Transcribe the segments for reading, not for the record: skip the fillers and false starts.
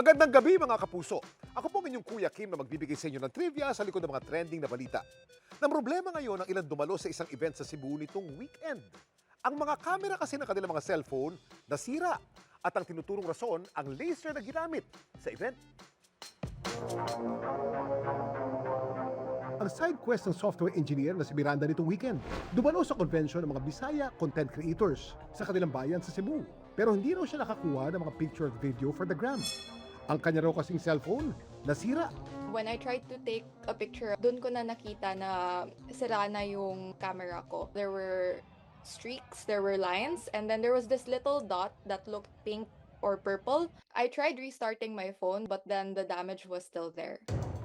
Magandang gabi mga kapuso. Ako po ang inyong Kuya Kim na magbibigay sa inyo ng trivia sa likod ng mga trending na balita. Na problema ngayon ang ilang dumalo sa isang event sa Cebu nitong weekend. Ang mga kamera kasi ng kanilang mga cellphone nasira at ang tinuturong rason ang laser na ginamit sa event. Ang side quest ng software engineer na si Miranda nitong weekend, dumalo sa convention ng mga Bisaya content creators sa kanilang bayan sa Cebu. Pero hindi raw siya nakakuha ng mga picture at video for the gram. Ang kanya raw kasing cellphone, nasira. When I tried to take a picture, dun ko na nakita na sira na yung camera ko. There were streaks, there were lines, and then there was this little dot that looked pink or purple. I tried restarting my phone, but then the damage was still there.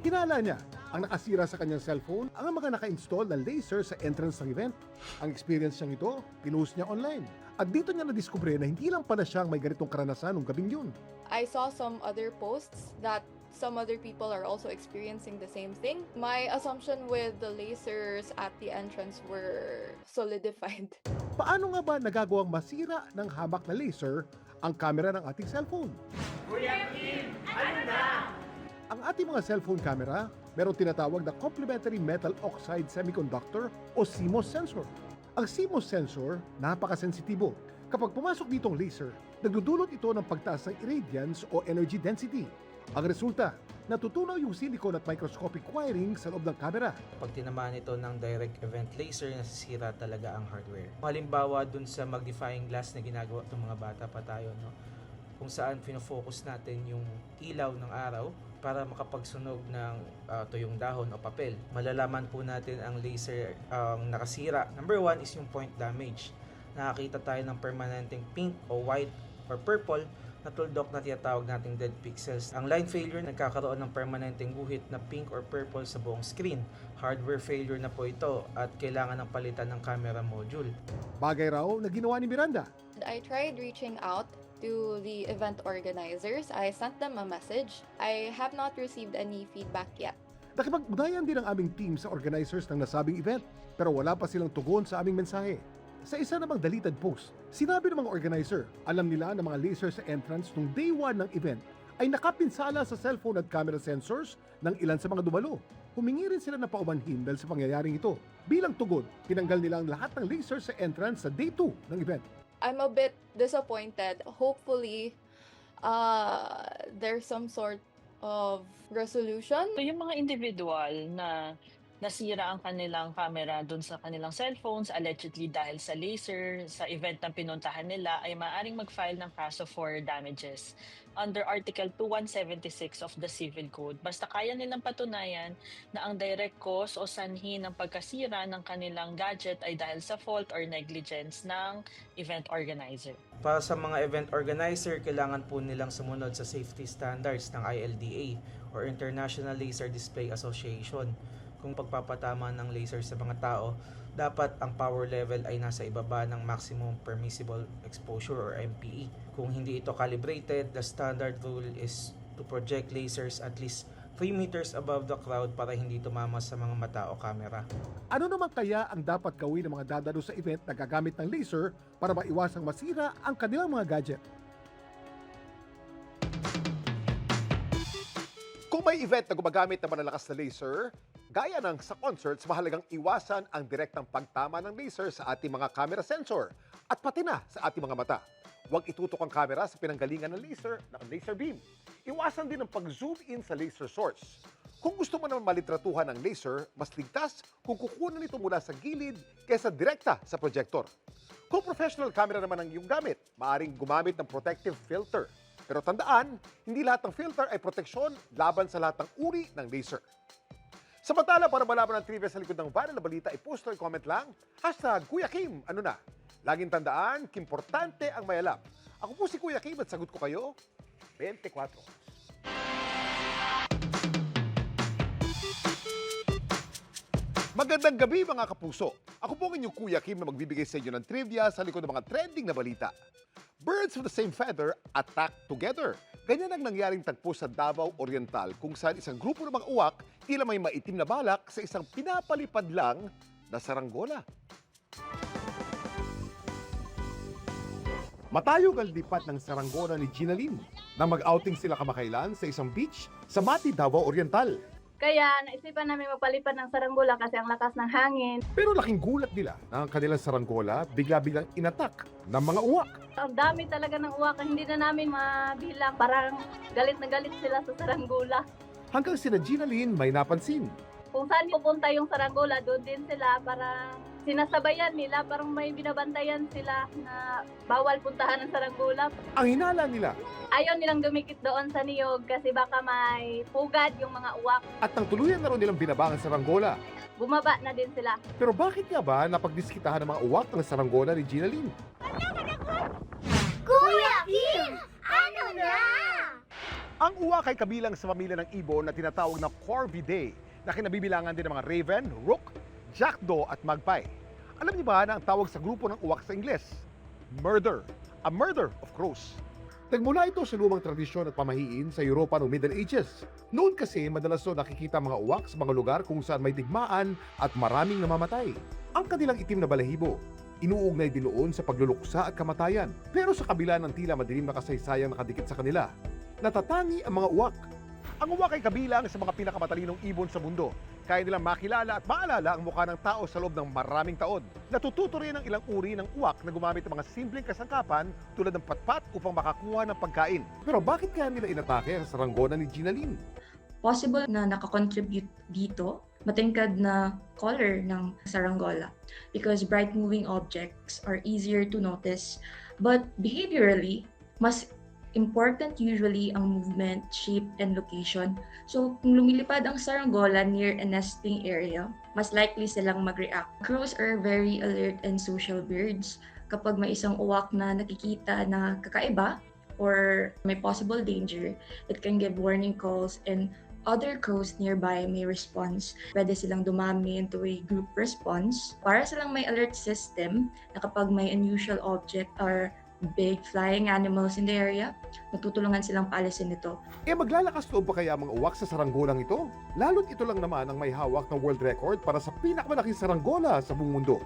Hinala niya, ang nakasira sa kanyang cellphone ang mga naka-install na laser sa entrance ng event. Ang experience niyang ito, pinost niya online. At dito niya nadiskubre na hindi lang pala siyang may ganitong karanasan nung gabing yun. I saw some other posts that some other people are also experiencing the same thing. My assumption with the lasers at the entrance were solidified. Paano nga ba nagagawang masira ng hamak na laser ang camera ng ating cellphone? Ang ating mga cellphone camera, merong tinatawag na complementary metal oxide semiconductor o CMOS sensor. Ang CMOS sensor, napakasensitibo. Kapag pumasok dito ang laser, nagdudulot ito ng pagtaas ng irradiance o energy density. Ang resulta, natutunaw yung silicone at microscopic wiring sa loob ng camera. Pag tinamaan ito ng direct event laser, nasisira talaga ang hardware. Halimbawa dun sa magnifying glass na ginagawa ng mga bata pa tayo, no? Kung saan pinofocus natin yung ilaw ng araw para makapagsunog ng tuyong dahon o papel. Malalaman po natin ang laser ang nakasira. Number one is yung point damage. Nakakita tayo ng permanenteng pink o white or purple na tuldok na tinatawag nating dead pixels. Ang line failure, nagkakaroon ng permanenteng guhit na pink or purple sa buong screen. Hardware failure na po ito at kailangan ng palitan ng camera module. Bagay raw na ginawa ni Miranda. I tried reaching out to the event organizers. I sent them a message. I have not received any feedback yet. Nakipag-ugnayan din ang aming team sa organizers ng nasabing event, pero wala pa silang tugon sa aming mensahe. Sa isa namang deleted post, sinabi ng mga organizer, alam nila na mga laser sa entrance nung day 1 ng event ay nakapinsala sa cellphone at camera sensors ng ilan sa mga dumalo. Humingi rin sila na paumanhin dahil sa pangyayaring ito. Bilang tugon, tinanggal nila ang lahat ng laser sa entrance sa day 2 ng event. I'm a bit disappointed. Hopefully, there's some sort of resolution. So yung mga individual na nasira ang kanilang camera dun sa kanilang cellphones, allegedly dahil sa laser, sa event na pinuntahan nila, ay maaaring mag-file ng kaso for damages under Article 2176 of the Civil Code. Basta kaya nilang patunayan na ang direct cause o sanhi ng pagkasira ng kanilang gadget ay dahil sa fault or negligence ng event organizer. Para sa mga event organizer, kailangan po nilang sumunod sa safety standards ng ILDA or International Laser Display Association. Kung pagpapatama ng laser sa mga tao, dapat ang power level ay nasa ibaba ng maximum permissible exposure or MPE. Kung hindi ito calibrated, the standard rule is to project lasers at least 3 meters above the crowd para hindi tumama sa mga mata o camera. Ano naman kaya ang dapat gawin ng mga dadalo sa event na gagamit ng laser para maiwasang masira ang kanilang mga gadget? Kung may event na gumagamit ng malalakas na laser, gaya ng sa concerts, mahalagang iwasan ang direktang pagtama ng laser sa ating mga camera sensor at pati na sa ating mga mata. Huwag itutok ang camera sa pinanggalingan ng laser beam. Iwasan din ang pag-zoom in sa laser source. Kung gusto mo naman malitratuhan ng laser, mas ligtas kung kukunan ito mula sa gilid kaysa direkta sa projector. Kung professional camera naman ang iyong gamit, maaaring gumamit ng protective filter. Pero tandaan, hindi lahat ng filter ay proteksyon laban sa lahat ng uri ng laser. Samantala, para malaman ang trivia sa likod ng viral na balita, i-post o i-comment lang, #Kuya Kim, ano na? Laging tandaan, kimportante ang may alam. Ako po si Kuya Kim at sagot ko kayo, 24. Magandang gabi mga kapuso. Ako po ang inyong Kuya Kim na magbibigay sa inyo ng trivia sa likod ng mga trending na balita. Birds of the same feather attack together. Ganyan ang nangyaring tagpo sa Davao Oriental kung saan isang grupo ng mga uwak tila may maitim na balak sa isang pinapalipad lang na saranggola. Matayog ang lipat ng saranggola ni Gina Lynn nang mag-outing sila kamakailan sa isang beach sa Mati, Davao Oriental. Kaya naisipan namin magpalipad ng saranggola kasi ang lakas ng hangin. Pero laking gulat nila na ang kanilang saranggola bigla-biglang inatak ng mga uwak. Ang dami talaga ng uwak, hindi na namin mabilang. Parang galit na galit sila sa saranggola. Hanggang sina Gina Lynn may napansin. Kung saan pupunta yung saranggola, doon din sila. Parang sinasabayan nila, parang may binabantayan sila na bawal puntahan ng saranggola. Ang hinala nila Ayaw nilang dumikit doon sa niyog kasi baka may pugad yung mga uwak. at nang tuluyan na rin nilang binabangan sa saranggola. Bumaba na din sila. Pero bakit nga ba napagdiskitahan ng mga uwak ng saranggola ni Gina Lynn? Kuya Kim, ano na? Ang uwak ay kabilang sa pamilya ng ibon na tinatawag na Corvidae na kinabibilangan din ng mga raven, rook, jackdaw at magpie. Alam niyo ba na ang tawag sa grupo ng uwak sa Ingles? Murder. A murder of crows. Nagmula ito sa lumang tradisyon at pamahiin sa Europa noong Middle Ages. Noon kasi madalas doon nakikita mga uwak sa mga lugar kung saan may digmaan at maraming namamatay. Ang kanilang itim na balahibo, inuugnay din noon sa pagluluksa at kamatayan. Pero sa kabila ng tila madilim na kasaysayang nakadikit sa kanila, natatangi ang mga uwak. Ang uwak ay kabilang sa mga pinakamatalinong ibon sa mundo. Kaya nilang makilala at maalala ang mukha ng tao sa loob ng maraming taon. Natututo rin ang ilang uri ng uwak na gumamit ng mga simpleng kasangkapan tulad ng patpat upang makakuha ng pagkain. Pero bakit kaya nila inatake ang saranggola ni Gina Lynn? Possible na nakakontribute dito matingkad na color ng saranggola because bright moving objects are easier to notice, but behaviorally mas important usually ang movement, shape, and location. So, kung lumilipad ang saranggola near a nesting area, mas likely silang mag-react. Crows are very alert and social birds. Kapag may isang uwak na nakikita na kakaiba or may possible danger, it can give warning calls and other crows nearby may response. Pwede silang dumami into a group response. Para silang may alert system na kapag may unusual object or big flying animals in the area, natutulungan silang paalisin ito. Maglalakas loob pa kaya ang mga uwak sa saranggolang ito? Lalo't ito lang naman ang may hawak ng world record para sa pinakamalaking saranggola sa buong mundo.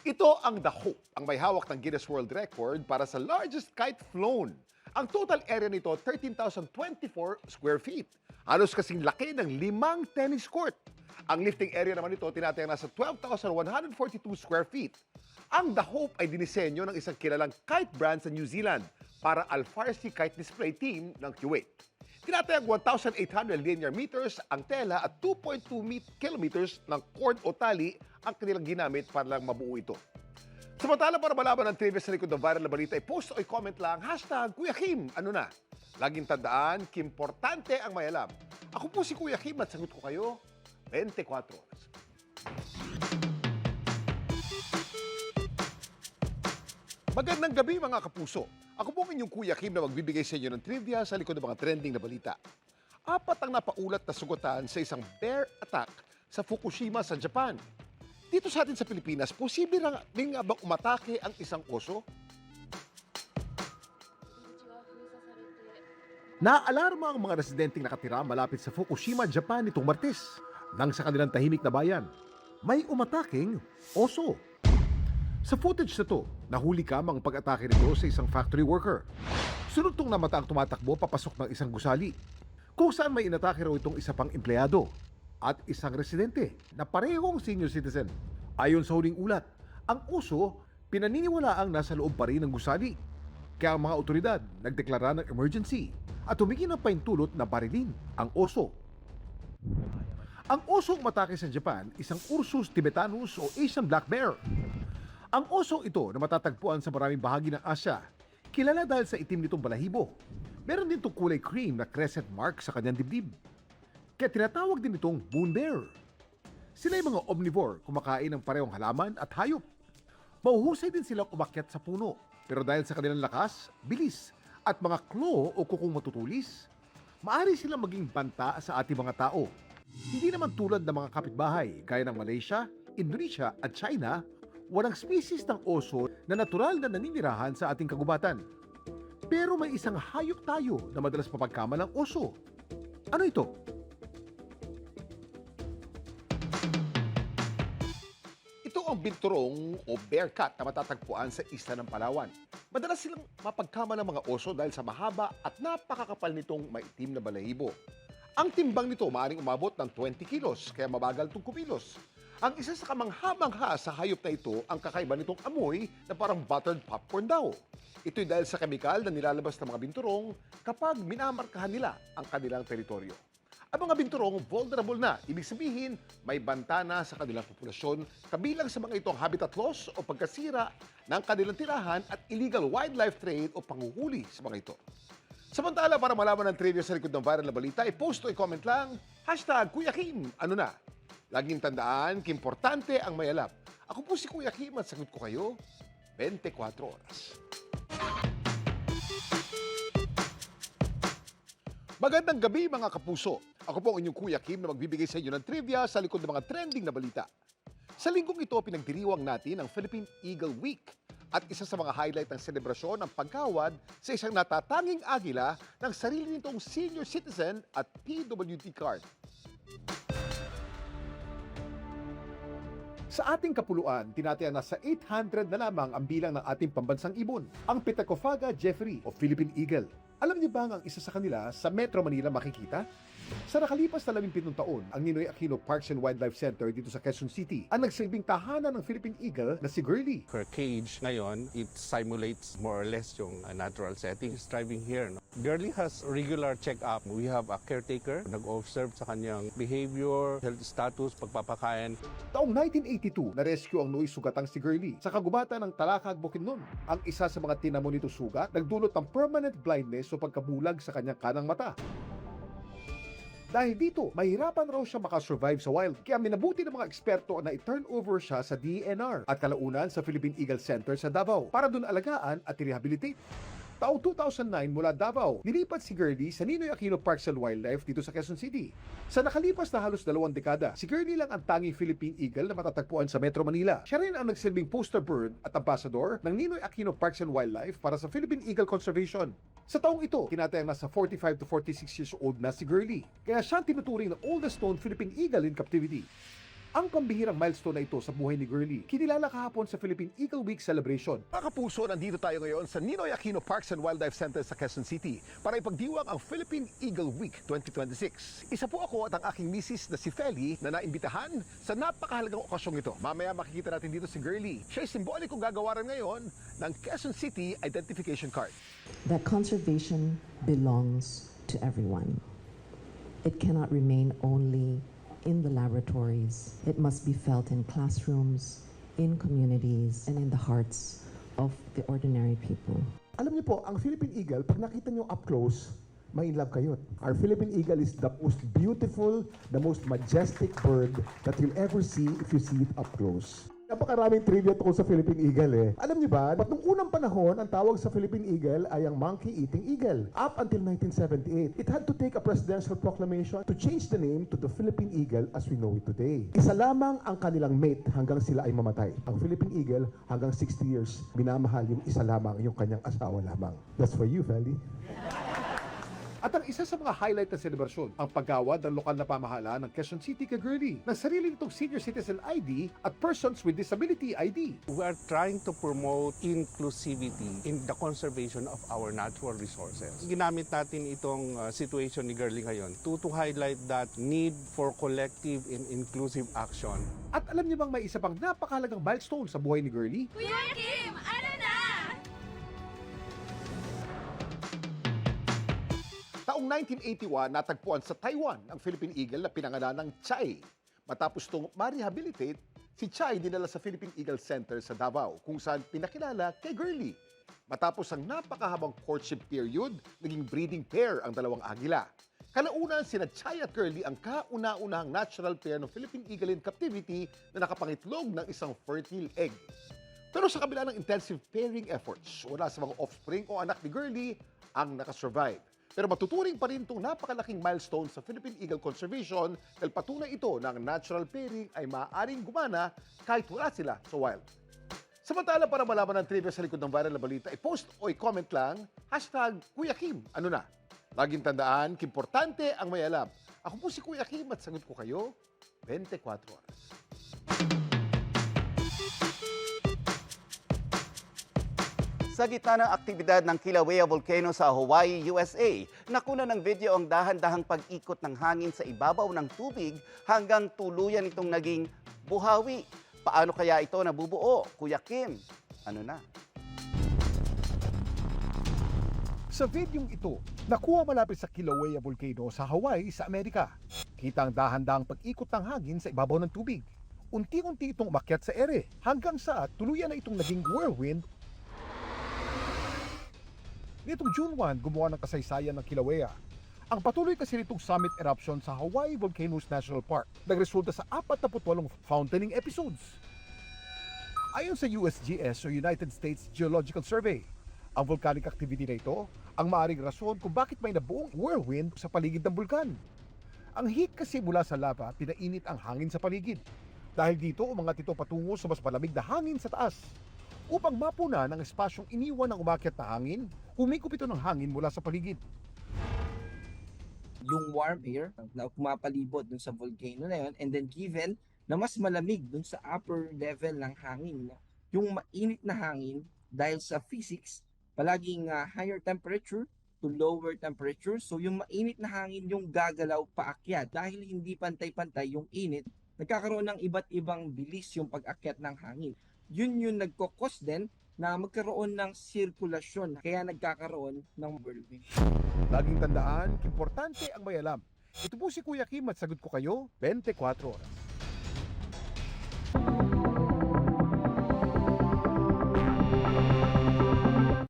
Ito ang The Hope, ang may hawak ng Guinness World Record para sa largest kite flown. Ang total area nito, 13,024 square feet. Halos kasing laki ng 5 tennis court. Ang lifting area naman nito tinatayang nasa 12,142 square feet. Ang The Hope ay dinisenyo ng isang kilalang kite brand sa New Zealand para Al-Farsi Kite Display Team ng Kuwait. Tinatayang 1,800 linear meters ang tela at 2.2 kilometers ng cord o tali ang kanilang ginamit para lang mabuo ito. Samantala, para malaman ang trivia sa likod ng viral na balita, post o comment lang, #Kuya Kim, ano na? Laging tandaan, kimportante ang may alam. Ako po si Kuya Kim at sagot ko kayo 24 oras. Magandang gabi mga kapuso. Ako po ang inyong Kuya Kim na magbibigay sa inyo ng trivia sa likod ng mga trending na balita. 4 ang napaulat na sugatan sa isang bear attack sa Fukushima sa Japan. Dito sa atin sa Pilipinas, posible rin nga bang umatake ang isang oso? Naalarma ang mga residenteng nakatira malapit sa Fukushima, Japan nitong Martes. Nang sa kanilang tahimik na bayan, may umataking oso. Sa footage na to, nahuli kam ang pag-atake nito sa isang factory worker. Sunod tong namata ang tumatakbo papasok ng isang gusali, kung saan may inatake raw itong isa pang empleyado at isang residente na parehong senior citizen. Ayon sa huling ulat, ang oso pinaniniwalaang nasa loob pa rin ng gusali. Kaya ang mga otoridad nagdeklara ng emergency at humingi ng paintulot na barilin ang oso. Ang osong umatake sa Japan, isang Ursus tibetanus o Asian black bear. Ang osong ito na matatagpuan sa maraming bahagi ng Asya, kilala dahil sa itim nitong balahibo. Meron din itong kulay cream na crescent mark sa kanyang dibdib. Kaya tinatawag din itong moon bear. Sila ay mga omnivore, kumakain ng parehong halaman at hayop. Mahuhusay din silang umakyat sa puno, pero dahil sa kanilang lakas, bilis, at mga claw o kukong matutulis, maaari silang maging banta sa ating mga tao. Hindi naman tulad ng mga kapitbahay gaya ng Malaysia, Indonesia at China, walang species ng oso na natural na naninirahan sa ating kagubatan. Pero may isang hayop tayo na madalas mapagkamalang oso. Ano ito? Ito ang ang binturong o bear cat na matatagpuan sa isla ng Palawan. Madalas silang mapagkama ng mga oso dahil sa mahaba at napakakapal nitong maitim na balahibo. Ang timbang nito maaaring umabot ng 20 kilos, kaya mabagal itong kumilos. Ang isa sa kamangha-mangha sa hayop na ito ang kakaiba nitong amoy na parang buttered popcorn daw. Ito'y dahil sa kemikal na nilalabas ng mga binturong kapag minamarkahan nila ang kanilang teritoryo. Ang mga binturong vulnerable na, ibig sabihin may banta na sa kanilang populasyon, kabilang sa mga itong habitat loss o pagkasira ng kanilang tirahan at illegal wildlife trade o panguhuli sa mga ito. Samantala, para malaman ng trivia sa likod ng viral na balita, i-post o i-comment lang, #Kuya Kim, ano na? Laging tandaan, importante ang may alam. Ako po si Kuya Kim at sagot ko kayo 24 oras. Magandang gabi mga kapuso. Ako po ang inyong Kuya Kim na magbibigay sa inyo ng trivia sa likod ng mga trending na balita. Sa linggong ito, pinagdiriwang natin ang Philippine Eagle Week at isa sa mga highlight ng selebrasyon ng pagkawad sa isang natatanging agila ng sarili nitong senior citizen at PWD card. Sa ating kapuluan, tinataya na sa 800 na lamang ang bilang ng ating pambansang ibon, ang Pitacophaga jeffrey o Philippine Eagle. Alam niyo ba ang isa sa kanila sa Metro Manila makikita? Sa nakalipas na 17 taon, ang Ninoy Aquino Parks and Wildlife Center dito sa Quezon City ang nagsilbing tahanan ng Philippine Eagle na si Girlie. Her cage ngayon, it simulates more or less yung natural setting. It's thriving here. No? Girlie has regular check-up. We have a caretaker, nag-observe sa kanyang behavior, health status, pagpapakain. Taong 1982, na-rescue ang Noy sugatang si Girlie sa kagubatan ng Talakag, Bukidnon. Ang isa sa mga tinamo nito sugat, nagdulot ng permanent blindness o pagkabulag sa kanyang kanang mata. Dahil dito, mahirapan raw siya makasurvive sa wild. Kaya minabuti ng mga eksperto na i-turn over siya sa DENR at kalaunan sa Philippine Eagle Center sa Davao para dun alagaan at i-rehabilitate. Taong 2009 mula Davao, nilipat si Girlie sa Ninoy Aquino Parks and Wildlife dito sa Quezon City. Sa nakalipas na halos 2 dekada, si Girlie lang ang tanging Philippine Eagle na matatagpuan sa Metro Manila. Siya rin ang nagsilbing poster bird at ambassador ng Ninoy Aquino Parks and Wildlife para sa Philippine Eagle Conservation. Sa taong ito, tinatayang nasa 45 to 46 years old na si Girlie. Kaya siya tinuturing na oldest known Philippine Eagle in captivity. Ang pambihirang milestone na ito sa buhay ni Girlie, kinilala kahapon sa Philippine Eagle Week celebration. Mga kapuso, nandito tayo ngayon sa Ninoy Aquino Parks and Wildlife Center sa Quezon City para ipagdiwang ang Philippine Eagle Week 2026. Isa po ako at ang aking misis na si Feli na naimbitahan sa napakahalagang okasyong ito. Mamaya makikita natin dito si Girlie. Siya ay simbolikong gagawaran ngayon ng Quezon City Identification Card. That conservation belongs to everyone. It cannot remain only in the laboratories. It must be felt in classrooms, in communities, and in the hearts of the ordinary people. Alam niyo po, ang Philippine Eagle, pag nakita niyo up close, may in love kayo. Our Philippine Eagle is the most beautiful, the most majestic bird that you'll ever see if you see it up close. Napakaraming trivia tungkol sa Philippine Eagle eh. Alam niyo ba, nung unang panahon, ang tawag sa Philippine Eagle ay ang monkey-eating eagle. Up until 1978, it had to take a presidential proclamation to change the name to the Philippine Eagle as we know it today. Isa lamang ang kanilang mate hanggang sila ay mamatay. Ang Philippine Eagle hanggang 60 years, minamahal yung isa lamang, yung kanyang asawa lamang. That's for you, Feli. At ang isa sa mga highlight ng selebrasyon, ang paggawad ng lokal na pamahalaan ng Quezon City kay Girlie na sarili nitong Senior Citizen ID at Persons with Disability ID. We are trying to promote inclusivity in the conservation of our natural resources. Ginamit natin itong situation ni Girlie ngayon to highlight that need for collective and inclusive action. At alam niyo bang may isa pang napakahalagang milestone sa buhay ni Girlie? Kuya Kim, ano na? Taong 1981, natagpuan sa Taiwan ang Philippine Eagle na pinangalan ng Chai. Matapos itong ma-rehabilitate, si Chai dinala sa Philippine Eagle Center sa Davao kung saan pinakilala kay Girlie. Matapos ang napakahabang courtship period, naging breeding pair ang dalawang agila. Kalaunan, sina Chai at Girlie ang kauna-unahang natural pair ng Philippine Eagle in captivity na nakapangitlog ng isang fertile egg. Pero sa kabila ng intensive pairing efforts, wala sa mga offspring o anak ni Girlie ang nakasurvive. Pero matuturing pa rin itong napakalaking milestone sa Philippine Eagle Conservation dahil patunay ito na ang natural pairing ay maaaring gumana kahit wala sila sa wild. Samantala, para malaman ang trivia sa likod ng viral na balita, i-post o i-comment lang, #Kuya Kim, ano na? Laging tandaan, importante ang may alam. Ako po si Kuya Kim at sagot ko kayo 24 oras. Sa gitna ng aktibidad ng Kilauea Volcano sa Hawaii, USA, nakuna ng video ang dahan-dahang pag-ikot ng hangin sa ibabaw ng tubig hanggang tuluyan itong naging buhawi. Paano kaya ito nabubuo? Kuya Kim, ano na? Sa videong ito, nakuha malapit sa Kilauea Volcano sa Hawaii sa Amerika. Kita ang dahan-dahang pag-ikot ng hangin sa ibabaw ng tubig. Unti-unti itong umakyat sa ere hanggang sa tuluyan na itong naging whirlwind. Nitong June 1, gumawa ng kasaysayan ng Kilauea. Ang patuloy kasi nitong summit eruption sa Hawaii Volcanoes National Park nagresulta sa 48 fountaining episodes. Ayon sa USGS o United States Geological Survey, ang volcanic activity na ito ang maaaring rason kung bakit may nabuong whirlwind sa paligid ng bulkan. Ang heat kasi mula sa lava pinainit ang hangin sa paligid. Dahil dito umangat ito patungo sa mas malamig na hangin sa taas. Upang mapuna ng espasyong iniwan ng umakyat na hangin, humikop ito ng hangin mula sa paligid. Yung warm air na pumapalibot dun sa volcano na yun, and then given na mas malamig dun sa upper level ng hangin, yung mainit na hangin dahil sa physics, palaging higher temperature to lower temperature, so yung mainit na hangin yung gagalaw paakyat. Dahil hindi pantay-pantay yung init, nagkakaroon ng iba't ibang bilis yung pag-akyat ng hangin. Yun yung nagkokos din na magkaroon ng sirkulasyon, kaya nagkakaroon ng whirlwind. Laging tandaan, importante ang may alam. Ito po si Kuya Kim at sagot ko kayo 24 oras.